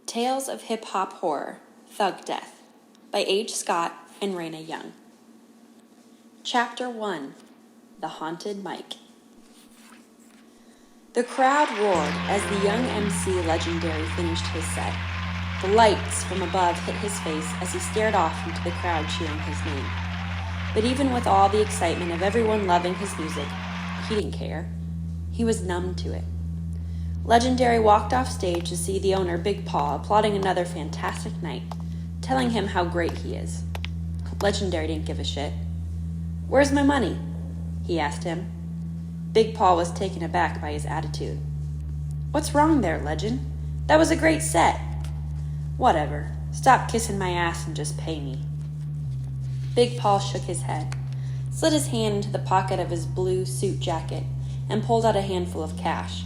Tales of Hip-Hop Horror, Thug Death, by H. Scott and Reyna Young. Chapter 1, The Haunted Mic. The crowd roared as the young MC Legendary finished his set. The lights from above hit his face as he stared off into the crowd cheering his name. But even with all the excitement of everyone loving his music, he didn't care. He was numb to it. Legendary walked off stage to see the owner, Big Paw, applauding another fantastic night, telling him how great he is. Legendary didn't give a shit. "Where's my money?" he asked him. Big Paw was taken aback by his attitude. "What's wrong there, Legend? That was a great set." "Whatever. Stop kissing my ass and just pay me." Big Paw shook his head, slid his hand into the pocket of his blue suit jacket, and pulled out a handful of cash.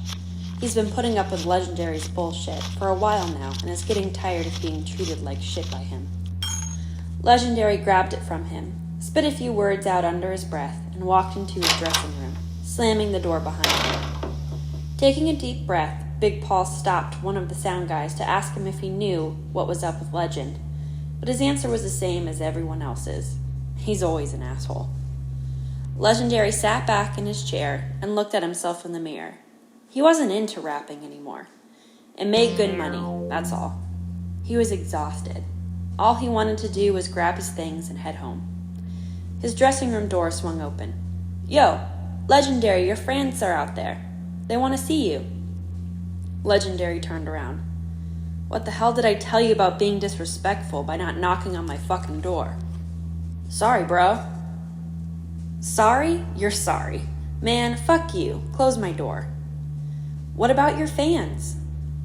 He's been putting up with Legendary's bullshit for a while now and is getting tired of being treated like shit by him. Legendary grabbed it from him, spit a few words out under his breath, and walked into his dressing room, slamming the door behind him. Taking a deep breath, Big Paul stopped one of the sound guys to ask him if he knew what was up with Legend, but his answer was the same as everyone else's. He's always an asshole. Legendary sat back in his chair and looked at himself in the mirror. He wasn't into rapping anymore. It made good money, that's all. He was exhausted. All he wanted to do was grab his things and head home. His dressing room door swung open. "Yo, Legendary, your friends are out there. They want to see you." Legendary turned around. "What the hell did I tell you about being disrespectful by not knocking on my fucking door?" "Sorry, bro." "Sorry? You're sorry. Man, fuck you. Close my door." "What about your fans?"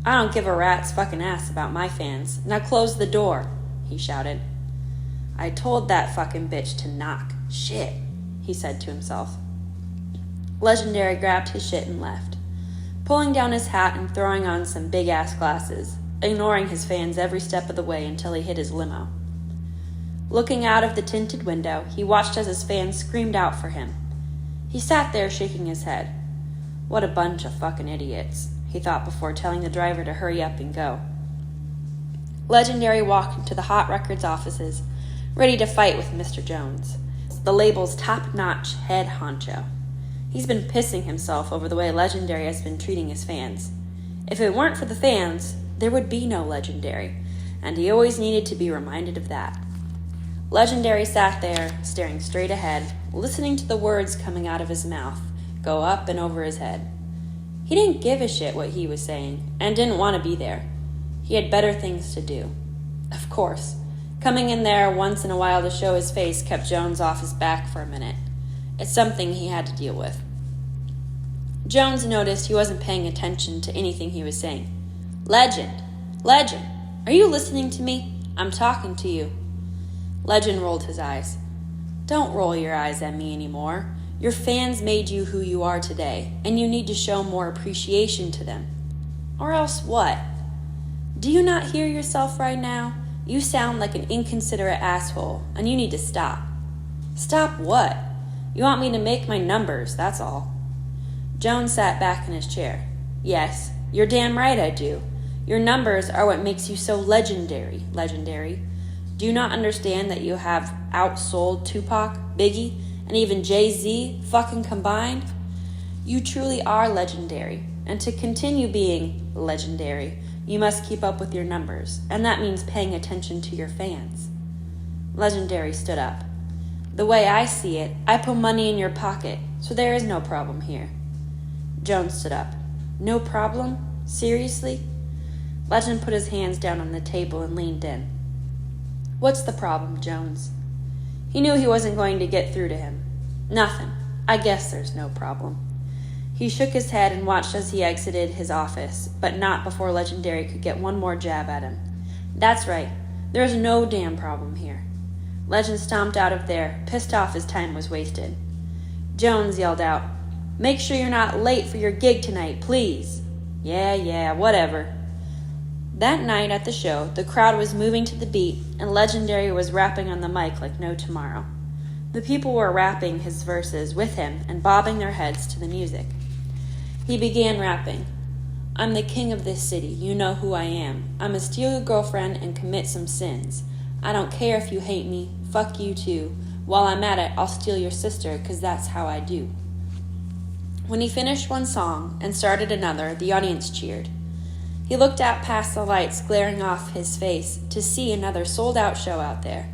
"I don't give a rat's fucking ass about my fans. Now close the door," he shouted. "I told that fucking bitch to knock. Shit," he said to himself. Legendary grabbed his shit and left, pulling down his hat and throwing on some big-ass glasses, ignoring his fans every step of the way until he hit his limo. Looking out of the tinted window, he watched as his fans screamed out for him. He sat there shaking his head. What a bunch of fucking idiots, he thought before telling the driver to hurry up and go. Legendary walked into the Hot Records offices, ready to fight with Mr. Jones, the label's top-notch head honcho. He's been pissing himself over the way Legendary has been treating his fans. If it weren't for the fans, there would be no Legendary, and he always needed to be reminded of that. Legendary sat there, staring straight ahead, listening to the words coming out of his mouth go up and over his head. He didn't give a shit what he was saying, and didn't want to be there. He had better things to do. Of course, coming in there once in a while to show his face kept Jones off his back for a minute. It's something he had to deal with. Jones noticed he wasn't paying attention to anything he was saying. Legend, are you listening to me? I'm talking to you." Legend rolled his eyes. "Don't roll your eyes at me anymore. Your fans made you who you are today, and you need to show more appreciation to them. Or else what? Do you not hear yourself right now? You sound like an inconsiderate asshole, and you need to stop." "Stop what? You want me to make my numbers, that's all." Jones sat back in his chair. "Yes, you're damn right I do. Your numbers are what makes you so legendary. Do you not understand that you have outsold Tupac, Biggie, and even Jay-Z fucking combined? You truly are legendary, and to continue being legendary, you must keep up with your numbers, and that means paying attention to your fans." Legendary stood up. "The way I see it, I put money in your pocket, so there is no problem here." Jones stood up. "No problem? Seriously?" Legend put his hands down on the table and leaned in. "What's the problem, Jones?" He knew he wasn't going to get through to him. "Nothing. I guess there's no problem." He shook his head and watched as he exited his office, but not before Legendary could get one more jab at him. "That's right. There's no damn problem here." Legend stomped out of there, pissed off his time was wasted. Jones yelled out, "Make sure you're not late for your gig tonight, please." Yeah, whatever." That night at the show, the crowd was moving to the beat, and Legendary was rapping on the mic like no tomorrow. The people were rapping his verses with him and bobbing their heads to the music. He began rapping. I'm the king of this city. You know who I am. I'ma steal your girlfriend and commit some sins. I don't care if you hate me. Fuck you too. While I'm at it, I'll steal your sister, 'cause that's how I do. When he finished one song and started another, the audience cheered. He looked out past the lights glaring off his face to see another sold-out show out there.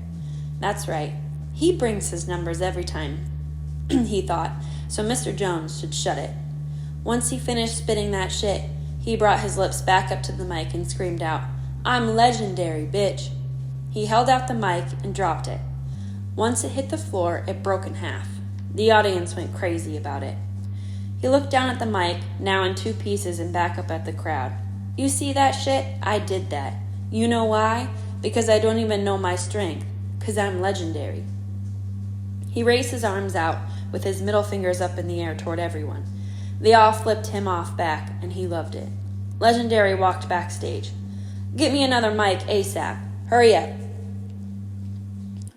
That's right. He brings his numbers every time, he thought, so Mr. Jones should shut it. Once he finished spitting that shit, he brought his lips back up to the mic and screamed out, "I'm legendary, bitch." He held out the mic and dropped it. Once it hit the floor, it broke in half. The audience went crazy about it. He looked down at the mic, now in two pieces, and back up at the crowd. "You see that shit? I did that. You know why? Because I don't even know my strength. 'Cause I'm legendary." He raised his arms out with his middle fingers up in the air toward everyone. They all flipped him off back, and he loved it. Legendary walked backstage. "Get me another mic ASAP. Hurry up."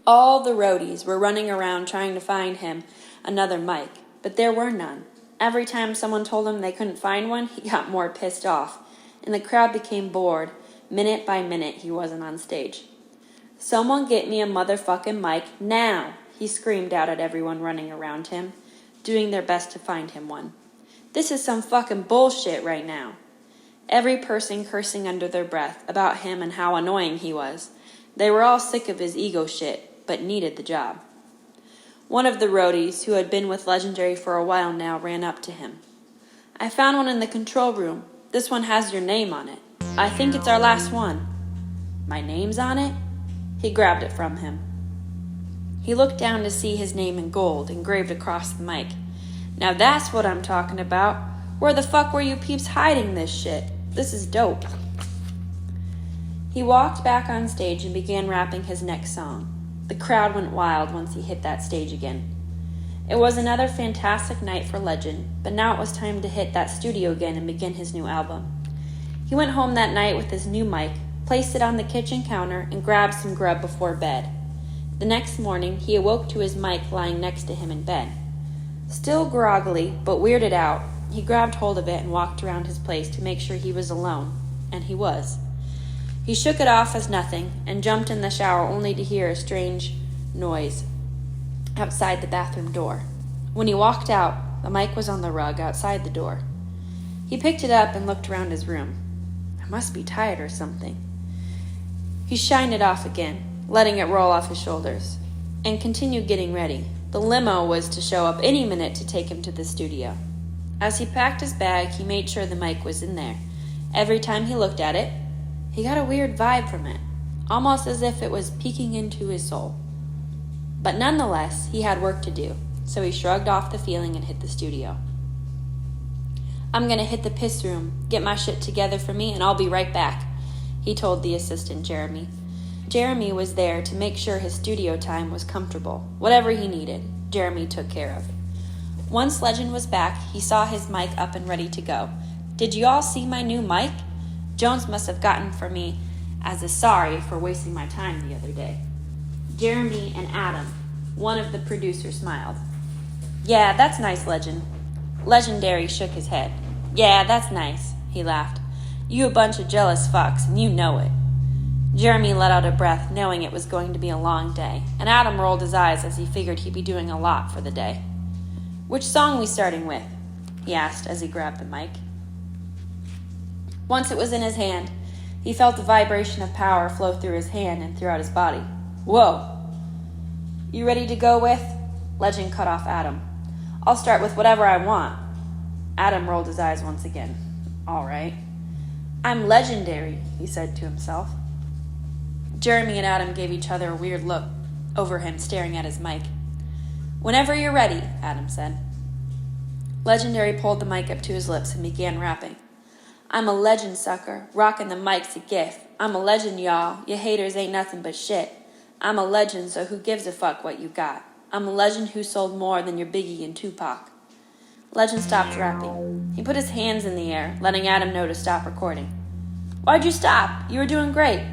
All the roadies were running around trying to find him another mic, but there were none. Every time someone told him they couldn't find one, he got more pissed off, and the crowd became bored. Minute by minute, he wasn't on stage. "Someone get me a motherfucking mic now," he screamed out at everyone running around him, doing their best to find him one. "This is some fucking bullshit right now." Every person cursing under their breath about him and how annoying he was. They were all sick of his ego shit, but needed the job. One of the roadies, who had been with Legendary for a while now, ran up to him. "I found one in the control room. This one has your name on it. I think it's our last one." "My name's on it?" He grabbed it from him. He looked down to see his name in gold engraved across the mic. "Now that's what I'm talking about. Where the fuck were you peeps hiding this shit? This is dope." He walked back on stage and began rapping his next song. The crowd went wild once he hit that stage again. It was another fantastic night for Legend, but now it was time to hit that studio again and begin his new album. He went home that night with his new mic, placed it on the kitchen counter, and grabbed some grub before bed. The next morning, he awoke to his mic lying next to him in bed. Still groggily, but weirded out, he grabbed hold of it and walked around his place to make sure he was alone, and he was. He shook it off as nothing and jumped in the shower only to hear a strange noise outside the bathroom door. When he walked out, the mic was on the rug outside the door. He picked it up and looked around his room. "I must be tired or something." He shined it off again, letting it roll off his shoulders, and continued getting ready. The limo was to show up any minute to take him to the studio. As he packed his bag, he made sure the mic was in there. Every time he looked at it, he got a weird vibe from it, almost as if it was peeking into his soul. But nonetheless, he had work to do, so he shrugged off the feeling and hit the studio. "I'm gonna hit the piss room, get my shit together for me, and I'll be right back," he told the assistant, Jeremy. Jeremy was there to make sure his studio time was comfortable. Whatever he needed, Jeremy took care of. Once Legend was back, he saw his mic up and ready to go. "Did you all see my new mic? Jones must have gotten for me as a sorry for wasting my time the other day." Jeremy and Adam, one of the producers, smiled. "Yeah, that's nice, Legend." Legendary shook his head. "Yeah, that's nice," he laughed. "You a bunch of jealous fucks, and you know it." Jeremy let out a breath, knowing it was going to be a long day, and Adam rolled his eyes as he figured he'd be doing a lot for the day. "Which song we starting with?" he asked as he grabbed the mic. Once it was in his hand, he felt the vibration of power flow through his hand and throughout his body. "Whoa! You ready to go with?" Legend cut off Adam. "I'll start with whatever I want." Adam rolled his eyes once again. "All right." "I'm legendary," he said to himself. Jeremy and Adam gave each other a weird look over him, staring at his mic. "Whenever you're ready," Adam said. Legendary pulled the mic up to his lips and began rapping. "I'm a legend, sucker. Rockin' the mic's a gift. I'm a legend, y'all. You haters ain't nothing but shit. I'm a legend, so who gives a fuck what you got? I'm a legend who sold more than your Biggie and Tupac." Legend stopped rapping. He put his hands in the air, letting Adam know to stop recording. "Why'd you stop? You were doing great."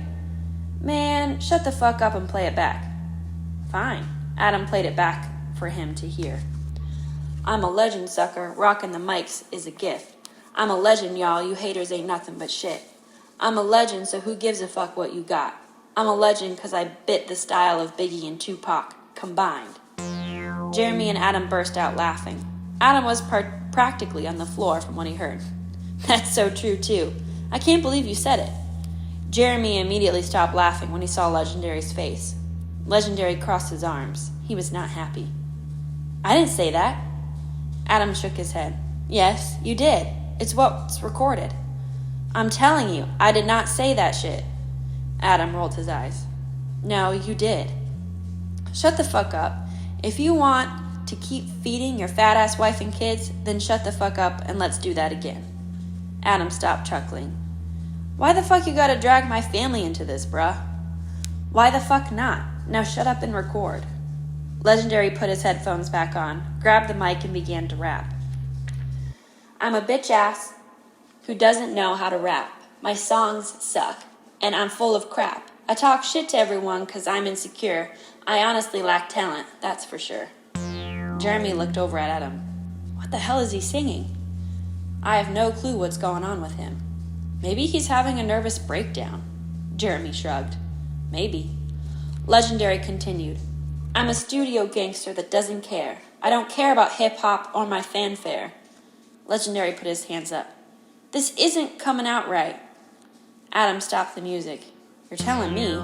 "Man, shut the fuck up and play it back." "Fine." Adam played it back for him to hear. "I'm a legend, sucker. Rockin' the mics is a gift. I'm a legend, y'all. You haters ain't nothing but shit. I'm a legend, so who gives a fuck what you got? I'm a legend because I bit the style of Biggie and Tupac combined. Jeremy and Adam burst out laughing. Adam was practically on the floor from what he heard. That's so true, too. I can't believe you said it. Jeremy immediately stopped laughing when he saw Legendary's face. Legendary crossed his arms. He was not happy. I didn't say that. Adam shook his head. Yes, you did. It's what's recorded. I'm telling you, I did not say that shit. Adam rolled his eyes. No, you did. Shut the fuck up. If you want to keep feeding your fat-ass wife and kids, then shut the fuck up and let's do that again. Adam stopped chuckling. Why the fuck you gotta drag my family into this, bruh? Why the fuck not? Now shut up and record. Legendary put his headphones back on, grabbed the mic, and began to rap. I'm a bitch ass who doesn't know how to rap. My songs suck, and I'm full of crap. I talk shit to everyone because I'm insecure. I honestly lack talent, that's for sure. Jeremy looked over at Adam. What the hell is he singing? I have no clue what's going on with him. Maybe he's having a nervous breakdown. Jeremy shrugged. Maybe. Legendary continued. I'm a studio gangster that doesn't care. I don't care about hip-hop or my fanfare. Legendary put his hands up. This isn't coming out right. Adam stopped the music. You're telling me?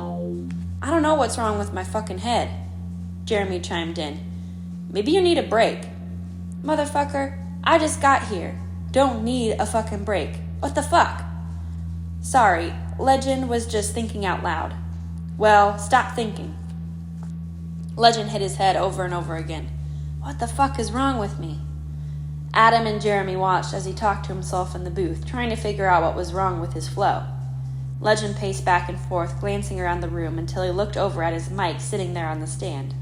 I don't know what's wrong with my fucking head. Jeremy chimed in. Maybe you need a break. Motherfucker, I just got here. Don't need a fucking break. What the fuck? Sorry, Legend was just thinking out loud. Well, stop thinking. Legend hit his head over and over again. What the fuck is wrong with me? Adam and Jeremy watched as he talked to himself in the booth, trying to figure out what was wrong with his flow. Legend paced back and forth, glancing around the room until he looked over at his mic sitting there on the stand.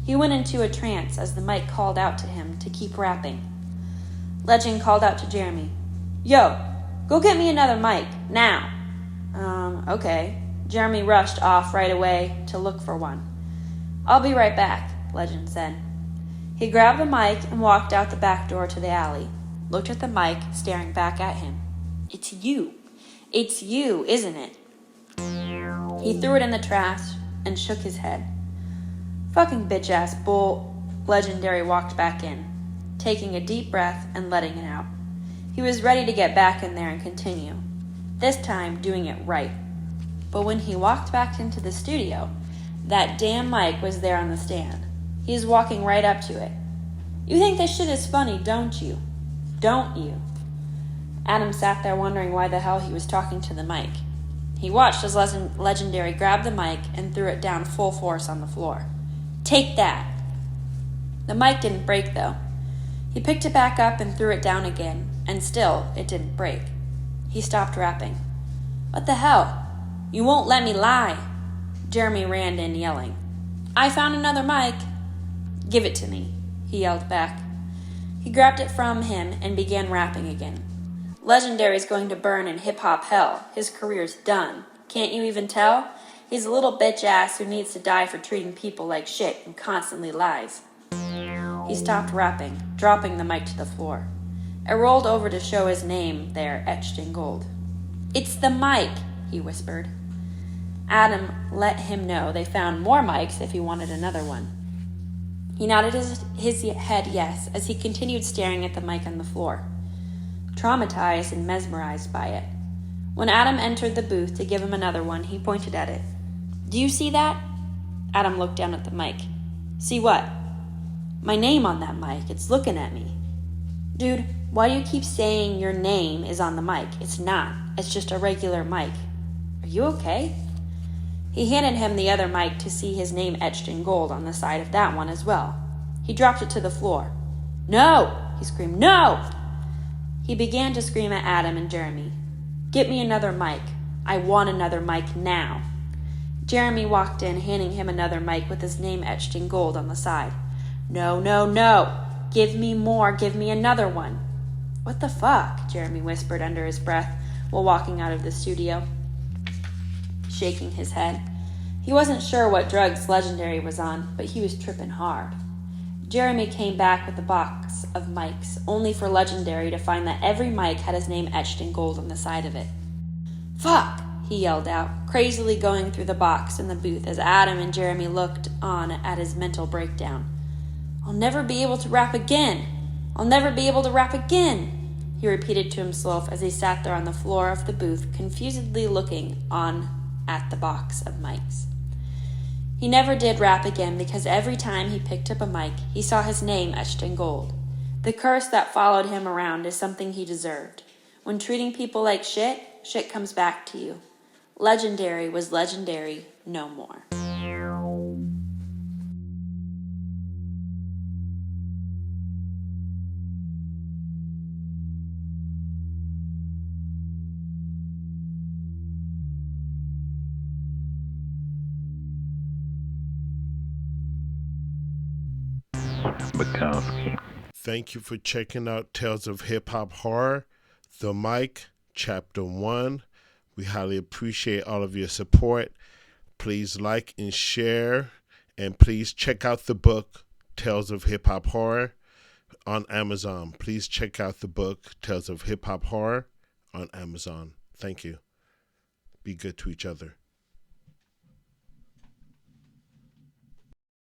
He went into a trance as the mic called out to him to keep rapping. Legend called out to Jeremy. Yo, go get me another mic, now. Okay. Jeremy rushed off right away to look for one. I'll be right back, Legend said. He grabbed the mic and walked out the back door to the alley, looked at the mic, staring back at him. It's you. It's you, isn't it? He threw it in the trash and shook his head. Fucking bitch-ass bull. Legendary walked back in, taking a deep breath and letting it out. He was ready to get back in there and continue, this time doing it right. But when he walked back into the studio, that damn mic was there on the stand. He was walking right up to it. You think this shit is funny, don't you? Don't you? Adam sat there wondering why the hell he was talking to the mic. He watched as Legendary grabbed the mic and threw it down full force on the floor. Take that! The mic didn't break, though. He picked it back up and threw it down again, and still, it didn't break. He stopped rapping. What the hell? You won't let me lie! Jeremy ran in, yelling. I found another mic! Give it to me, he yelled back. He grabbed it from him and began rapping again. Legendary's going to burn in hip-hop hell. His career's done. Can't you even tell? He's a little bitch-ass who needs to die for treating people like shit and constantly lies. He stopped rapping, dropping the mic to the floor. It rolled over to show his name there etched in gold. It's the mic, he whispered. Adam let him know they found more mics if he wanted another one. He nodded his head yes as he continued staring at the mic on the floor, traumatized and mesmerized by it. When Adam entered the booth to give him another one, he pointed at it. Do you see that? Adam looked down at the mic. See what? My name on that mic. It's looking at me. Dude, why do you keep saying your name is on the mic? It's not. It's just a regular mic. Are you okay? He handed him the other mic to see his name etched in gold on the side of that one as well. He dropped it to the floor. No! He screamed. No! He began to scream at Adam and Jeremy. Get me another mic. I want another mic now. Jeremy walked in, handing him another mic with his name etched in gold on the side. No, no, no. Give me more. Give me another one. What the fuck? Jeremy whispered under his breath while walking out of the studio, shaking his head. He wasn't sure what drugs Legendary was on, but he was tripping hard. Jeremy came back with a box of mics, only for Legendary to find that every mic had his name etched in gold on the side of it. "Fuck!" he yelled out, crazily going through the box in the booth as Adam and Jeremy looked on at his mental breakdown. "I'll never be able to rap again! I'll never be able to rap again!" he repeated to himself as he sat there on the floor of the booth, confusedly looking on at the box of mics. He never did rap again because every time he picked up a mic, he saw his name etched in gold. The curse that followed him around is something he deserved. When treating people like shit, shit comes back to you. Legendary was legendary no more. Thank you for checking out Tales of Hip Hop Horror, The Mic, Chapter 1. We highly appreciate all of your support. Please like and share, and please check out the book, Tales of Hip Hop Horror, on Amazon. Please check out the book, Tales of Hip Hop Horror, on Amazon. Thank you. Be good to each other.